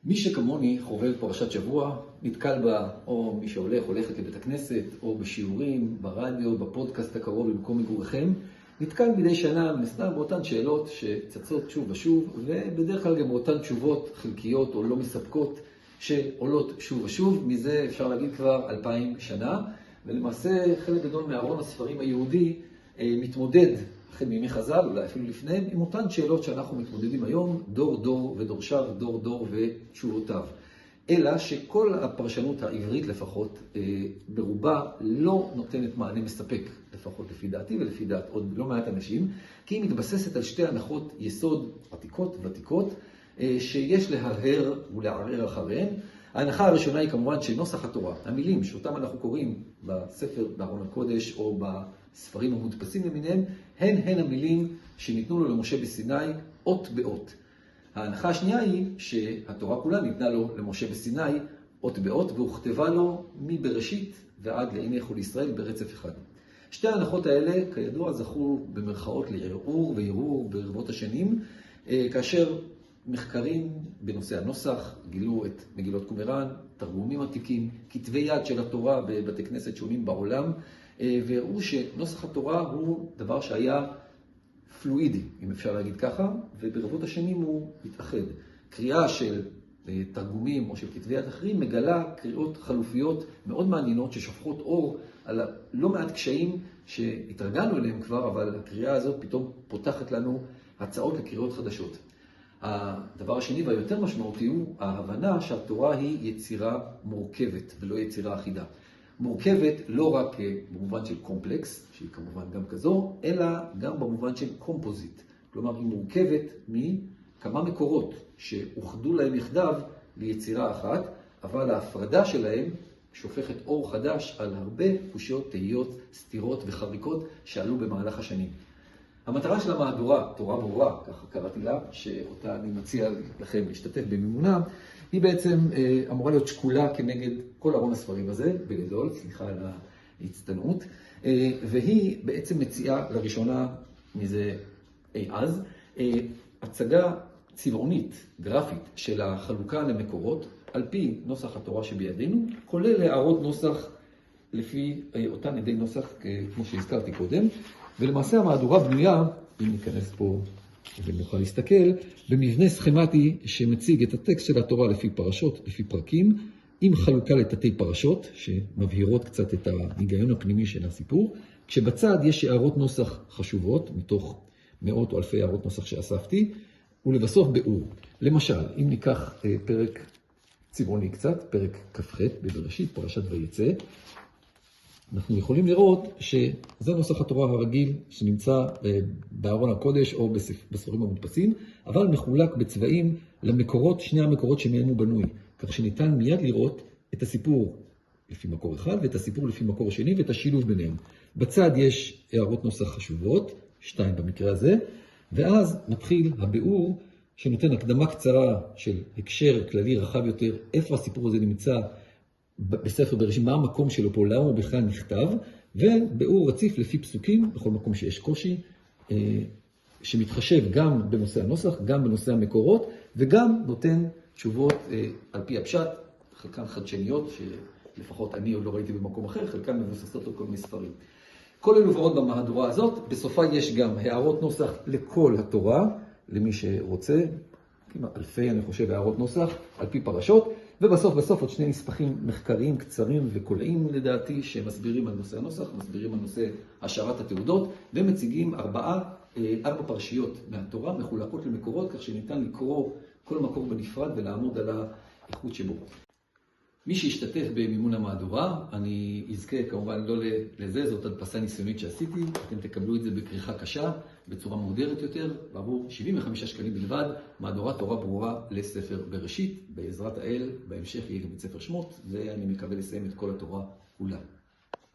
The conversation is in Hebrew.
מי שכמוני חובב פרשת שבוע, נתקל בה, או מי הולכת לבית הכנסת, או בשיעורים, ברדיו, בפודקאסט הקרוב במקום מגוריכם, נתקל מדי שנה מסתם באותן שאלות שצצות שוב ושוב, ובדרך כלל גם באותן תשובות חלקיות או לא מספקות שעולות שוב ושוב. מזה אפשר להגיד כבר 2000 שנה, ולמעשה חלק גדול מארון הספרים היהודי מתמודד, אחרי מימי חז"ל, אולי אפילו לפניהם, עם אותן שאלות שאנחנו מתמודדים היום, דור דור ודורשיו, דור דור ותשובותיו. אלא שכל הפרשנות העברית לפחות, ברובה לא נותנת מענה מספק, לפחות לפי דעתי ולפי דעת עוד לא מעט אנשים, כי היא מתבססת על שתי הנחות יסוד עתיקות ותיקות, שיש להרהר ולערער אחריהן. ההנחה הראשונה היא כמובן שנוסח התורה, המילים שאותם אנחנו קוראים בספר בארון הקודש או בספרים המודפסים למיניהם, הן המילים שניתנו לו למשה בסיני אות באות. ההנחה השנייה היא שהתורה כולה ניתנה לו למשה בסיני אות באות, והוכתבה לו מבראשית ועד לעיני כל ישראל ברצף אחד. שתי ההנחות האלה כידוע זכו במרכאות לערעור וערעור ברבות השנים, כאשר מחקרים בנושא הנוסח גילו את מגילות קומראן, תרגומים עתיקים, כתבי יד של התורה בבתי כנסת שונים בעולם, והראו שנוסח התורה הוא דבר שהיה פלואידי, אם אפשר להגיד ככה, וברבות השנים הוא התאחד. קריאה של תרגומים או של כתבי יד אחרים מגלה קריאות חלופיות מאוד מעניינות ששופכות אור על לא מעט קשיים שהתרגלנו אליהם כבר, אבל הקריאה הזאת פתאום פותחת לנו הצעות לקריאות חדשות. הדבר השני והיותר משמעותי הוא ההבנה שהתורה היא יצירה מורכבת ולא יצירה אחידה. מורכבת לא רק במובן של קומפלקס, שהיא כמובן גם כזו, אלא גם במובן של קומפוזיט. כלומר, היא מורכבת מכמה מקורות שאוחדו להם יחדיו ליצירה אחת, אבל ההפרדה שלהם שופכת אור חדש על הרבה קושיות, תהיות, סתירות וחריקות שעלו במהלך השנים. המטרה של המהדורה, תורה ברורה, ככה קראתי לה, שאותה אני מציע לכם להשתתף במימונה, היא בעצם אמורה להיות שקולה כנגד כל ארון הספרים הזה, בגדול, סליחה על ההצטנעות, והיא בעצם מציעה לראשונה מזה אי אז, הצגה צבעונית, גרפית, של החלוקה למקורות, על פי נוסח התורה שבידינו, כולל הערות נוסח לפי אותן עדי נוסח, כמו שהזכרתי קודם, ולמעשה המהדורה בנויה, אם ניכנס פה ונוכל להסתכל, במבנה סכמטי שמציג את הטקסט של התורה לפי פרשות, לפי פרקים, עם חלוקה לתתי פרשות, שמבהירות קצת את ההיגיון הפנימי של הסיפור, כשבצד יש הערות נוסח חשובות, מתוך מאות או אלפי הערות נוסח שאספתי, ולבסוף ביאור. למשל, אם ניקח פרק צבעוני קצת, פרק כ"ח בבראשית, פרשת ויצא, אנחנו יכולים לראות שזה נוסח התורה הרגיל שנמצא בארון הקודש או בספרים המודפסים, אבל מחולק בצבעים למקורות, שני המקורות שמהם הוא בנוי, כך שניתן מיד לראות את הסיפור לפי מקור אחד ואת הסיפור לפי מקור שני ואת השילוב ביניהם. בצד יש הערות נוסח חשובות, 2 במקרה הזה, ואז מתחיל הביאור שנותן הקדמה קצרה של הקשר כללי רחב יותר, איפה הסיפור הזה נמצא בספר בראשית, מה המקום שלו פה, למה הוא בכלל נכתב, וביאור רציף לפי פסוקים, בכל מקום שיש קושי, שמתחשב גם בנושא הנוסח, גם בנושא המקורות, וגם נותן תשובות על פי הפשט, חלקן חדשניות, שלפחות אני עוד לא ראיתי במקום אחר, חלקן מבוססות על כל מיני ספרים. כל אלו ועוד במהדורה הזאת, בסופה יש גם הערות נוסח לכל התורה, למי שרוצה, כמעט אלפי, אני חושב, הערות נוסח, על פי פרשות, ובסוף עוד שני נספחים מחקריים קצרים וקולעים לדעתי, שמסבירים על נושא הנוסח, מסבירים על נושא השארת התעודות, ומציגים 4 פרשיות מהתורה, מחולקות למקורות, כך שניתן לקרוא כל מקור בנפרד ולעמוד על האיכות שבו. מי שישתתף במימון המהדורה, אני אזכה כמובן לא לזה, זאת הדפסה ניסיונית שעשיתי, אתם תקבלו את זה בכריכה קשה, בצורה מוגדרת יותר, בעבור 75 שקלים בלבד, מהדורת תורה ברורה לספר בראשית, בעזרת האל, בהמשך יהיה גם את ספר שמות, ואני מקווה לסיים את כל התורה כולה.